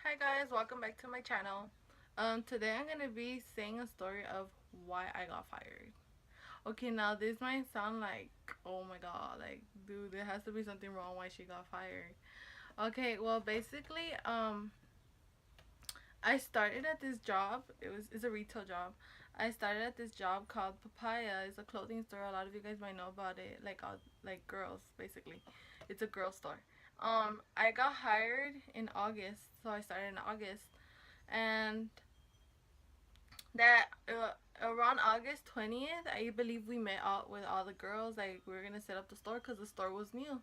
Hi guys, welcome back to my channel. Today I'm gonna be saying a story of why I got fired. Okay, now this might sound like, oh my god, like dude, there has to be something wrong why she got fired. Okay, well basically, I started at this job. It's a retail job. I started at this job called Papaya. It's a clothing store. A lot of you guys might know about it. Like girls basically. It's a girl store. I got hired in August, so I started in August, and that around August 20th, I believe we met out with all the girls. Like we were gonna set up the store because the store was new.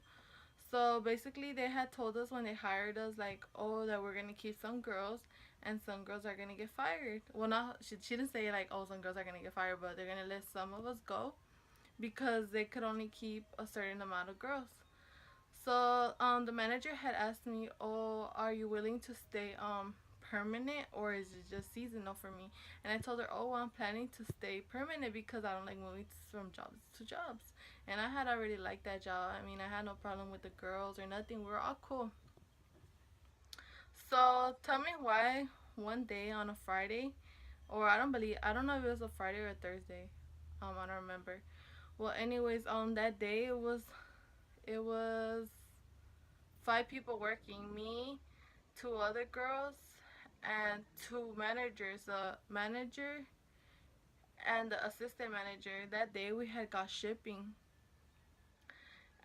So basically, they had told us when they hired us, like, oh, that we're gonna keep some girls and some girls are gonna get fired. Well, not she didn't say like, oh, some girls are gonna get fired, but they're gonna let some of us go because they could only keep a certain amount of girls. So the manager had asked me, "Oh, are you willing to stay permanent or is it just seasonal for me?" And I told her, "Oh, well, I'm planning to stay permanent because I don't like moving from jobs to jobs." And I had already liked that job. I mean, I had no problem with the girls or nothing. We were all cool. So tell me why one day on a Friday, or I don't know if it was a Friday or a Thursday. I don't remember. Well, anyways, that day it was five people working, me, two other girls, and two managers, a manager and the assistant manager. That day we had got shipping,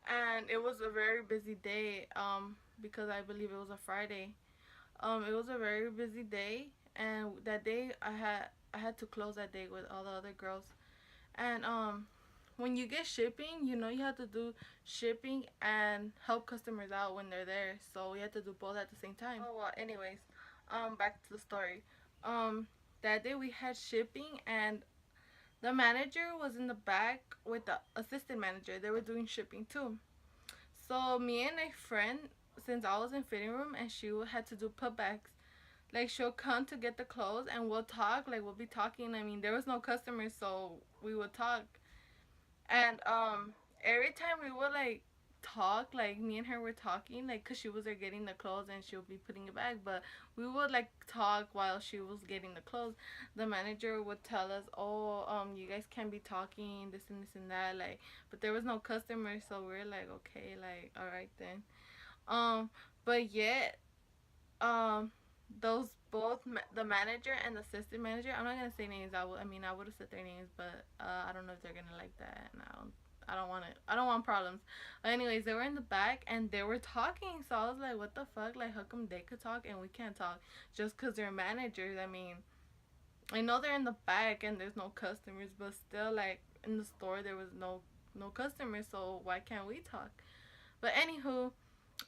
and it was a very busy day because I believe it was a Friday. It was a very busy day, and that day I had to close that day with all the other girls. And when you get shipping, you have to do shipping and help customers out when they're there. So we had to do both at the same time. Oh well, anyways, back to the story. Um, that day we had shipping, and the manager was in the back with the assistant manager. They were doing shipping too. So me and my friend, since I was in fitting room and she had to do putbacks, like she'll come to get the clothes and we'll talk. Like we'll be talking. I mean, there was no customers, so we would talk. And every time we would like talk, like me and her were talking, like cause she was there getting the clothes and she'll be putting it back. But we would like talk while she was getting the clothes. The manager would tell us, "Oh, you guys can't be talking this and that." Like, but there was no customers, so we're like, okay, like, all right then. Um, but yet, um. Those both the manager and the assistant manager. I'm not gonna say names. I would have said their names, but I don't know if they're gonna like that. And I don't want it. I don't want problems. But anyways, they were in the back and they were talking. So I was like, what the fuck? Like, how come they could talk and we can't talk? Just because they're managers. I mean, I know they're in the back and there's no customers, but still, like in the store there was no customers. So why can't we talk? But anywho,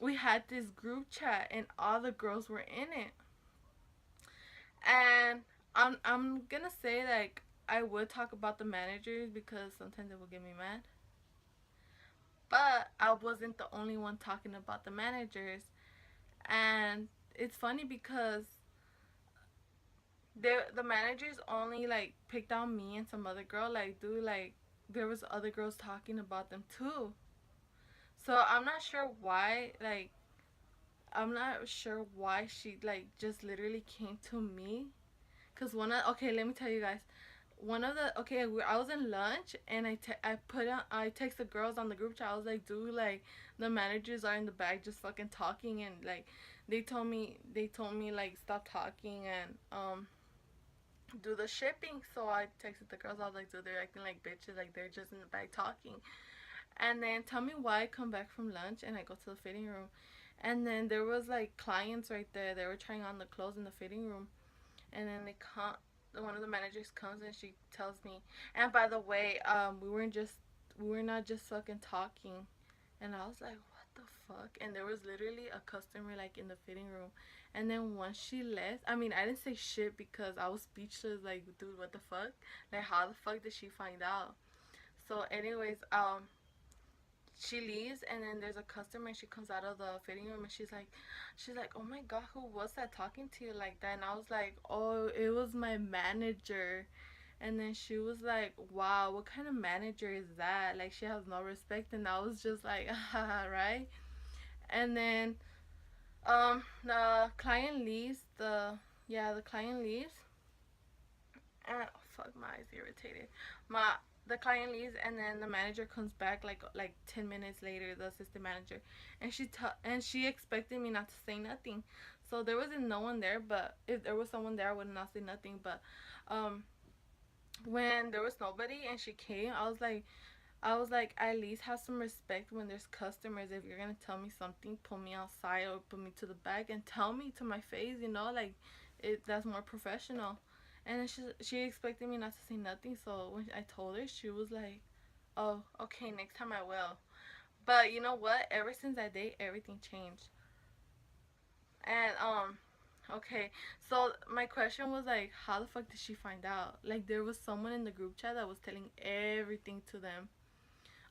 we had this group chat and all the girls were in it. And I'm gonna say like I would talk about the managers because sometimes it will get me mad. But I wasn't the only one talking about the managers. And it's funny because the managers only like picked on me and some other girl. Like dude, like there was other girls talking about them too. So I'm not sure why she like just literally came to me. Cause okay, let me tell you guys. One of the okay, I was in lunch and I text the girls on the group chat. I was like, dude, like the managers are in the back just fucking talking, and like they told me like stop talking and do the shipping. So I texted the girls. I was like, dude, they're acting like bitches. Like they're just in the back talking. And then tell me why I come back from lunch and I go to the fitting room, and then there was like clients right there. They were trying on the clothes in the fitting room, and then they come one of the managers comes and she tells me, and by the way, we were not just fucking talking. And I was like, what the fuck? And there was literally a customer like in the fitting room. And then once she left, I mean, I didn't say shit because I was speechless. Like, dude, what the fuck? Like, how the fuck did she find out? So anyways, she leaves and then there's a customer and she comes out of the fitting room and she's like, oh my god, who was that talking to you like that? And I was like, oh, it was my manager. And then she was like, wow, what kind of manager is that? Like, she has no respect. And I was just like, haha, right? And then The client leaves. The client leaves, and oh, fuck, my eyes irritated. My The client leaves, and then the manager comes back like 10 minutes later. The assistant manager, and she expected me not to say nothing. So there wasn't no one there, but if there was someone there, I would not say nothing. But um, when there was nobody and she came, I was like, at least have some respect when there's customers. If you're gonna tell me something, pull me outside or put me to the back and tell me to my face. Like that's more professional. And then she expected me not to say nothing. So when I told her, she was like, "Oh, okay, next time I will." But you know what? Ever since that day, everything changed. And okay. So my question was like, how the fuck did she find out? Like there was someone in the group chat that was telling everything to them.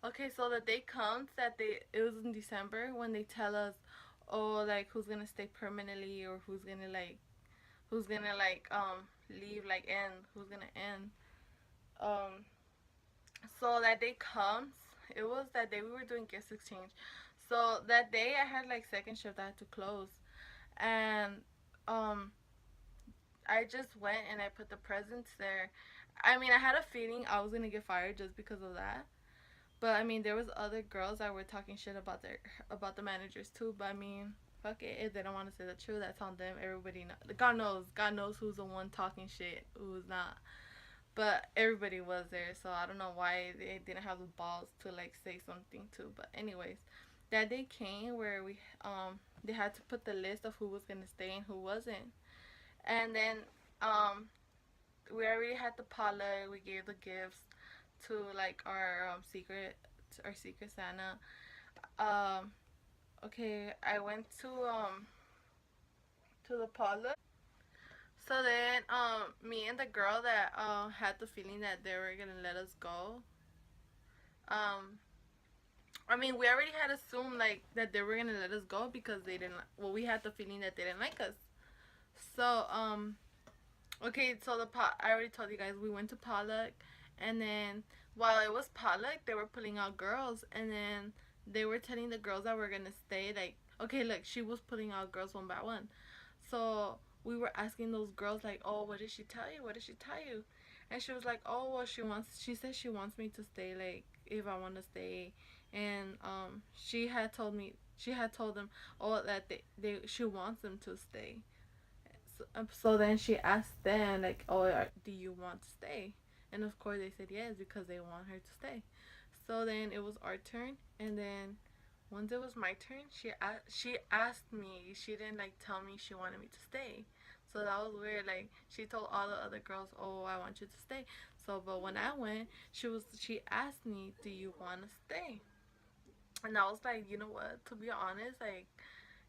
Okay, so the day comes that it was in December when they tell us, oh, like who's gonna stay permanently or who's gonna leave, like end, who's gonna end. Um, so that day comes. It was that day we were doing guest exchange. So that day I had like second shift. I had to close, and um, I just went and I put the presents there. I mean, I had a feeling I was gonna get fired just because of that. But I mean, there was other girls that were talking shit about the managers too. But I mean, fuck it. If they don't want to say the truth, that's on them. Everybody know. God knows who's the one talking shit, who's not. But everybody was there, so I don't know why they didn't have the balls to like say something too. But anyways, that day came where they had to put the list of who was gonna stay and who wasn't, and then um we already had the potluck. We gave the gifts to like our secret Santa. Um, okay, I went to the potluck. So then me and the girl that had the feeling that they were gonna let us go. Um, I mean, we already had assumed like that they were gonna let us go because they didn't. Well, we had the feeling that they didn't like us. So okay, so I already told you guys we went to potluck, and then while it was potluck, they were pulling out girls, and then they were telling the girls that were gonna stay. Like, okay, look, she was pulling out girls one by one, so we were asking those girls like, oh, what did she tell you? What did she tell you? And she was like, oh, well, She said she wants me to stay, like if I want to stay, and she had told them, oh, that she wants them to stay. So then she asked them like, "Oh, do you want to stay?" And of course they said yes because they want her to stay. So then it was our turn, and then once it was my turn, she asked me. She didn't like tell me she wanted me to stay. So that was weird. Like she told all the other girls, "Oh, I want you to stay." So, but when I went, she asked me, "Do you want to stay?" And I was like, you know what? To be honest, like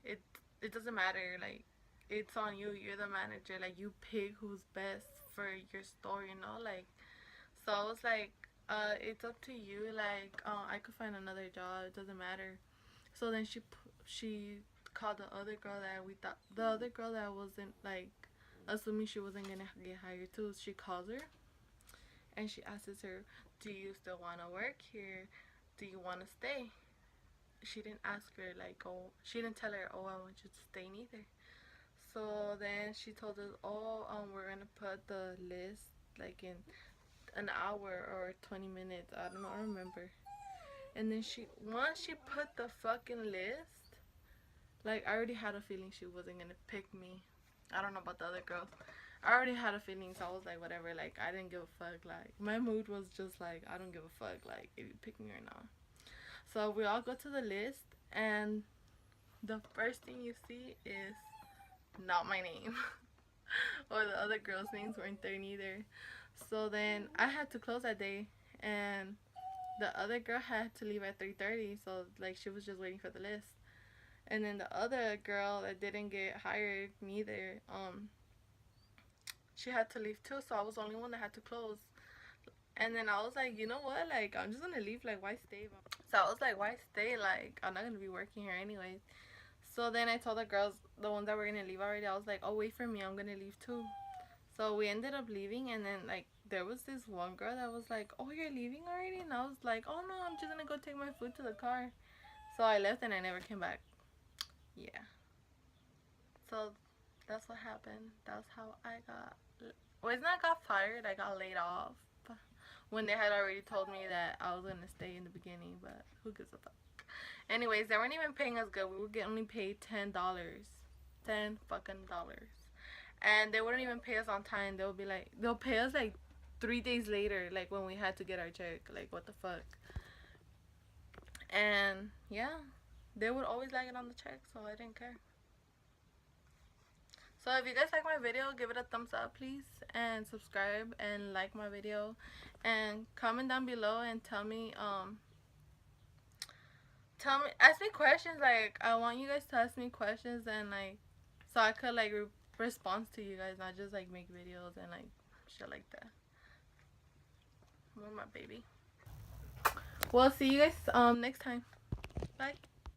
it it doesn't matter. Like it's on you. You're the manager. Like you pick who's best for your store. Like so I was like, it's up to you. Like I could find another job. It doesn't matter. So then she called the other girl that wasn't like assuming she wasn't gonna get hired too. She calls her and she asks her, "Do you still want to work here? Do you want to stay?" She didn't ask her like, oh, she didn't tell her, oh, I want you to stay neither. So then she told us, oh, we're gonna put the list like in an hour or 20 minutes. I don't know, I remember. And then once she put the fucking list, like I already had a feeling she wasn't gonna pick me. I don't know about the other girls. I already had a feeling, so I was like, whatever. Like I didn't give a fuck. Like my mood was just like, I don't give a fuck. Like if you pick me or not. So we all go to the list, and the first thing you see is not my name. Or the other girls' names weren't there neither. So then I had to close that day, and the other girl had to leave at 3:30. So like she was just waiting for the list. And then the other girl that didn't get hired neither, she had to leave too. So I was the only one that had to close. And then I was like, you know what? Like I'm just gonna leave. Like why stay? So I was like, why stay? Like I'm not gonna be working here anyways. So then I told the girls, the ones that were gonna leave already, I was like, oh, wait for me, I'm gonna leave too. So we ended up leaving, and then like there was this one girl that was like, oh, you're leaving already? And I was like, oh no, I'm just gonna go take my food to the car. So I left and I never came back. Yeah. So that's what happened. That's how I got. Well, it's not got fired. I got laid off when they had already told me that I was gonna stay in the beginning. But who gives a fuck? Anyways, they weren't even paying us good. We were getting only paid $10, $10 fucking dollars, and they wouldn't even pay us on time. They'll be like, they'll pay us like 3 days later, like when we had to get our check. Like what the fuck? And yeah, they would always like it on the check, so I didn't care. So if you guys like my video, give it a thumbs up please, and subscribe and like my video, and comment down below and ask me questions. Like I want you guys to ask me questions, and like so I could like respond to you guys, not just like make videos and like shit like that. More my baby. Well, see you guys next time. Bye.